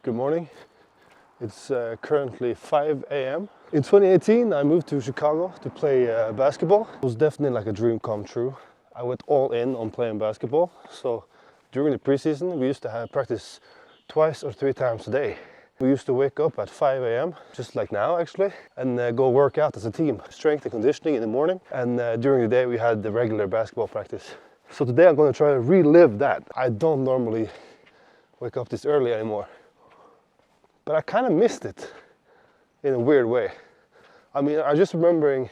Good morning. It's currently 5 a.m. In 2018, I moved to Chicago to play basketball. It was definitely like a dream come true. I went all in on playing basketball. So during the preseason, we used to have practice twice or three times a day. We used to wake up at 5 a.m., just like now actually, and go work out as a team. Strength and conditioning in the morning, and during the day we had the regular basketball practice. So today I'm going to try to relive that. I don't normally wake up this early anymore, but I kind of missed it in a weird way. I mean, I just remembering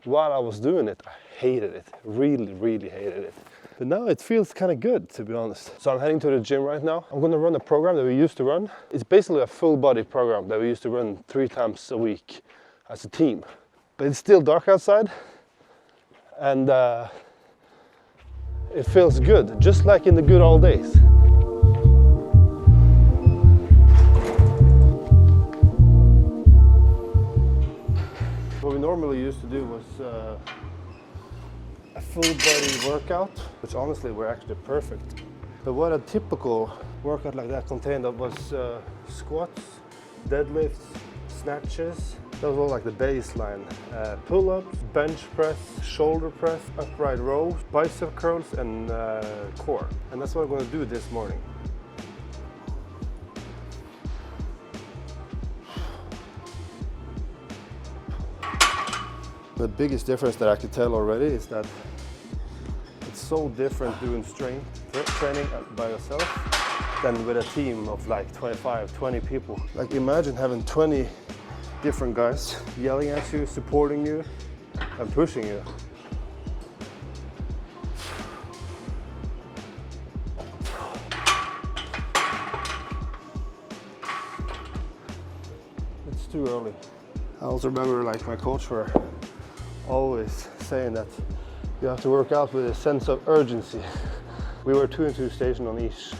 while I was doing it, I hated it, really hated it. But now it feels kind of good, to be honest. So I'm heading to the gym right now. I'm going to run a program that we used to run. It's basically a full body program that we used to run 3 times a week as a team. But it's still dark outside, and it feels good, just like in the good old days. What we normally used to do was a full body workout, which honestly were actually perfect. But what a typical workout like that contained of was squats, deadlifts, snatches. That was all like the baseline. Pull-ups, bench press, shoulder press, upright rows, bicep curls, and core. And that's what I'm going to do this morning. The biggest difference that I could tell already is that it's so different doing strength training by yourself than with a team of like 25, 20 people. Like imagine having 20 different guys yelling at you, supporting you, and pushing you. It's too early. I also remember like my coach were always saying that you have to work out with a sense of urgency. We were 2 and 2 stationed on each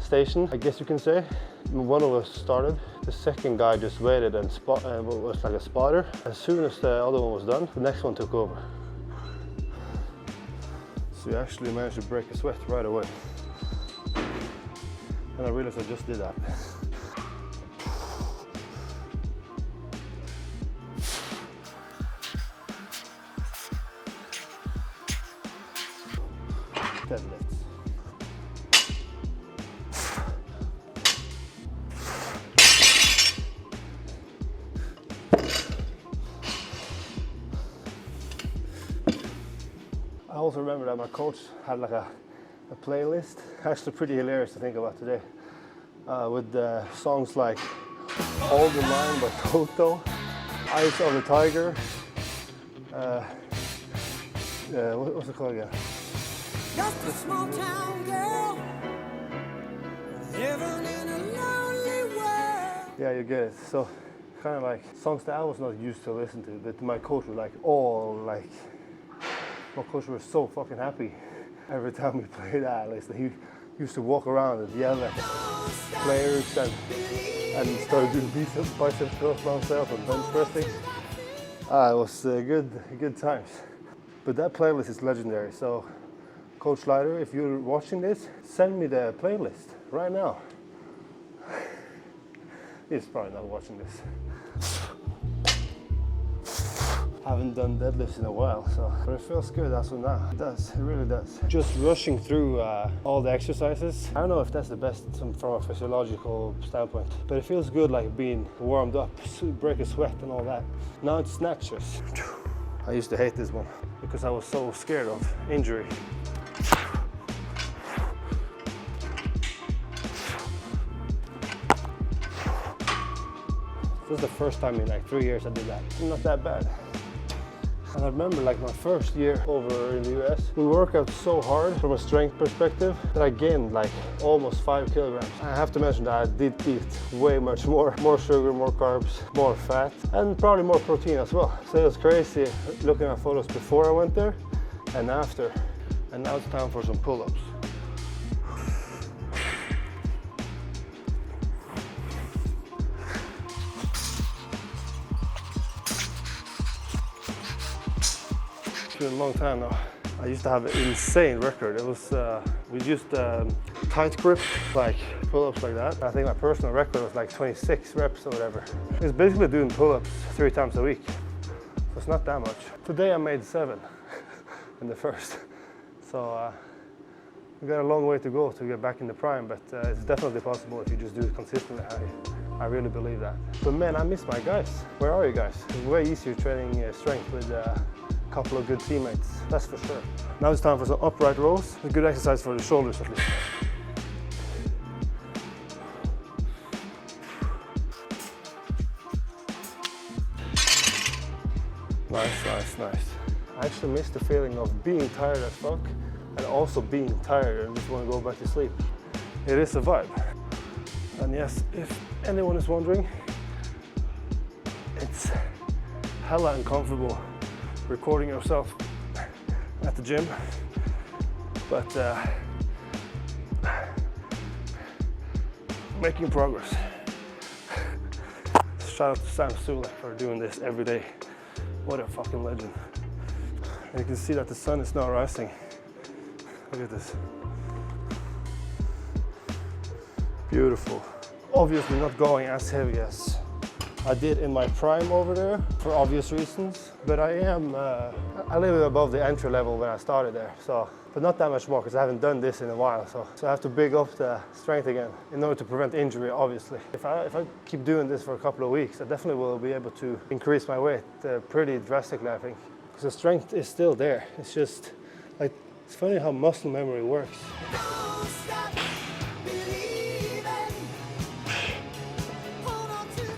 station, I guess you can say. One of us started, the second guy just waited and was like a spotter. As soon as the other one was done, the next one took over. So you actually managed to break a sweat right away. And I realized I just did that. Deadlifts. I also remember that my coach had like a playlist, actually pretty hilarious to think about today, with songs like Hold the Line by Toto, Eyes of the Tiger, what's it called again? Just a small town girl living in a lonely world. Yeah, you get it. So kind of like songs that I was not used to listen to, but my coach was like my coach was so fucking happy every time we played that list. He used to walk around and yell at players and started doing bicep curls by himself and bench pressing. It was good times. But that playlist is legendary. So Coach Leiter, if you're watching this, send me the playlist right now. He's probably not watching this. Haven't done deadlifts in a while, but it feels good as of now. It does, it really does. Just rushing through all the exercises. I don't know if that's the best from a physiological standpoint, but it feels good like being warmed up, break a sweat and all that. Now it's snatches. I used to hate this one because I was so scared of injury. This is the first time in like 3 years I did that. Not that bad. And I remember like my first year over in the US, we worked out so hard from a strength perspective that I gained like almost 5 kilograms. I have to mention that I did eat way much more sugar, more carbs, more fat, and probably more protein as well. So it was crazy looking at photos before I went there and after. And now it's time for some pull-ups. It's been a long time now. I used to have an insane record. It was, we used tight grip, like pull-ups like that. I think my personal record was like 26 reps or whatever. It's basically doing pull-ups 3 times a week. So it's not that much. Today I made 7 in the first. So we got a long way to go to get back in the prime, but it's definitely possible if you just do it consistently. I really believe that. But man, I miss my guys. Where are you guys? It's way easier training strength with a couple of good teammates, that's for sure. Now it's time for some upright rows. A good exercise for the shoulders at least. Nice. I actually miss the feeling of being tired as fuck and also being tired and just want to go back to sleep. It is a vibe. And yes, if anyone is wondering, it's hella uncomfortable recording yourself at the gym, but making progress. Shout out to Sam Sulek for doing this every day. What a fucking legend. And you can see that the sun is now rising. Look at this. Beautiful. Obviously not going as heavy as I did in my prime over there for obvious reasons, but I am a little bit above the entry level when I started there. So, but not that much more because I haven't done this in a while. So I have to big up the strength again in order to prevent injury, obviously. If I keep doing this for a couple of weeks, I definitely will be able to increase my weight pretty drastically, I think. Because the strength is still there. It's just like, it's funny how muscle memory works. Don't stop believing. Hold on to that.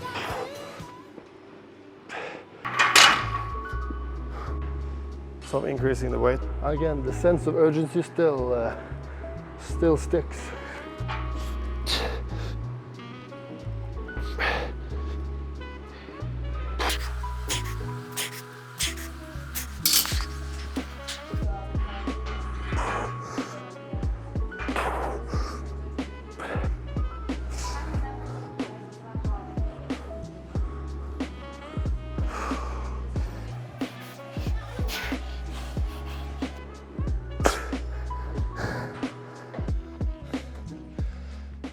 So I'm increasing the weight. Again, the sense of urgency still sticks.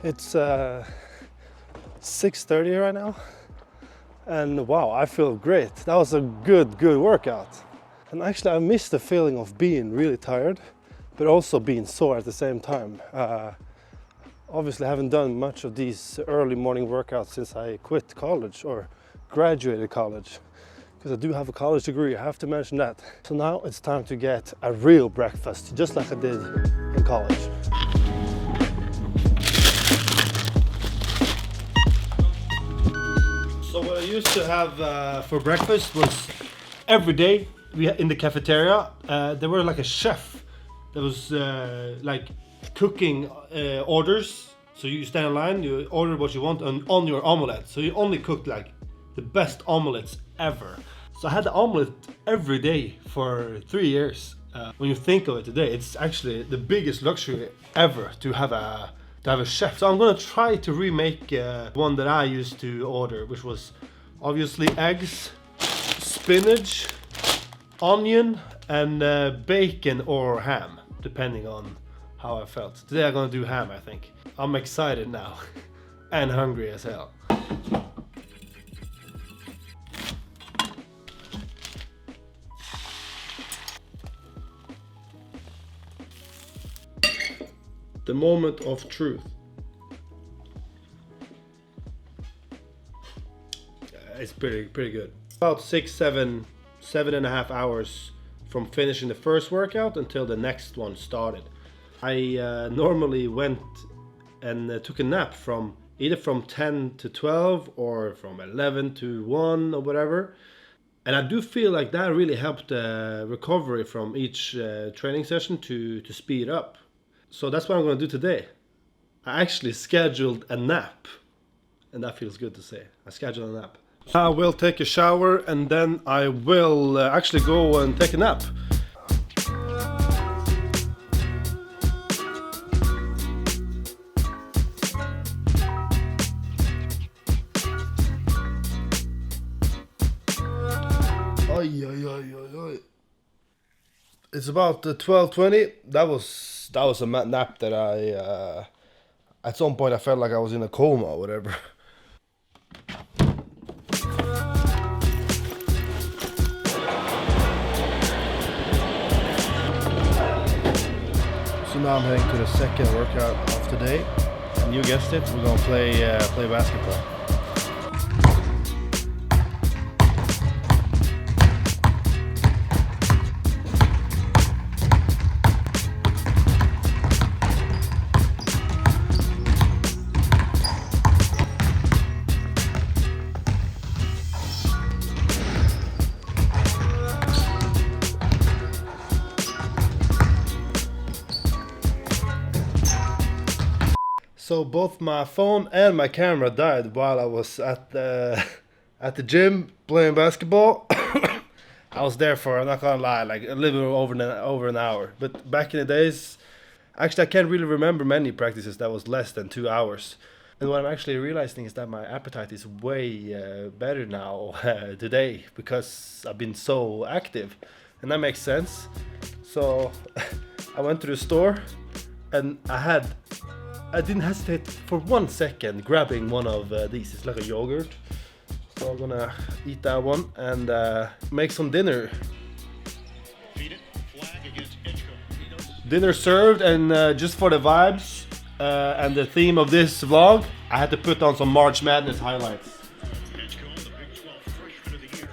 It's 6:30 right now, and wow, I feel great. That was a good workout. And actually, I miss the feeling of being really tired, but also being sore at the same time. Obviously, I haven't done much of these early morning workouts since I quit college or graduated college, because I do have a college degree, I have to mention that. So now it's time to get a real breakfast, just like I did in college. So what I used to have for breakfast was every day in the cafeteria, there were like a chef that was like cooking orders. So you stand in line, you order what you want on your omelette. So you only cooked like the best omelettes ever. So I had the omelette every day for 3 years. When you think of it today, it's actually the biggest luxury ever to have a chef. So I'm gonna try to remake one that I used to order, which was obviously eggs, spinach, onion, and bacon or ham, depending on how I felt. Today I'm gonna do ham, I think. I'm excited now and hungry as hell. The moment of truth. It's pretty good. About 7.5 hours from finishing the first workout until the next one started. I normally went and took a nap from either from 10 to 12 or from 11 to 1 or whatever. And I do feel like that really helped the recovery from each training session to speed up. So that's what I'm going to do today. I actually scheduled a nap, and that feels good to say. I scheduled a nap. I will take a shower and then I will actually go and take a nap. It's about 12:20. That was a nap that At some point I felt like I was in a coma or whatever. So now I'm heading to the second workout of the day, and you guessed it, we're gonna play basketball. So both my phone and my camera died while I was at the gym playing basketball. I was there for, I'm not gonna lie, like a little over an hour. But back in the days, actually I can't really remember many practices that was less than 2 hours. And what I'm actually realizing is that my appetite is way better now today because I've been so active, and that makes sense. So I went to the store and I didn't hesitate for 1 second grabbing one of these. It's like a yogurt. So I'm gonna eat that one and make some dinner. Feed it, flag against Hitchcock. Dinner served, and just for the vibes and the theme of this vlog, I had to put on some March Madness highlights. Hitchcock, the Big 12 freshman of the year.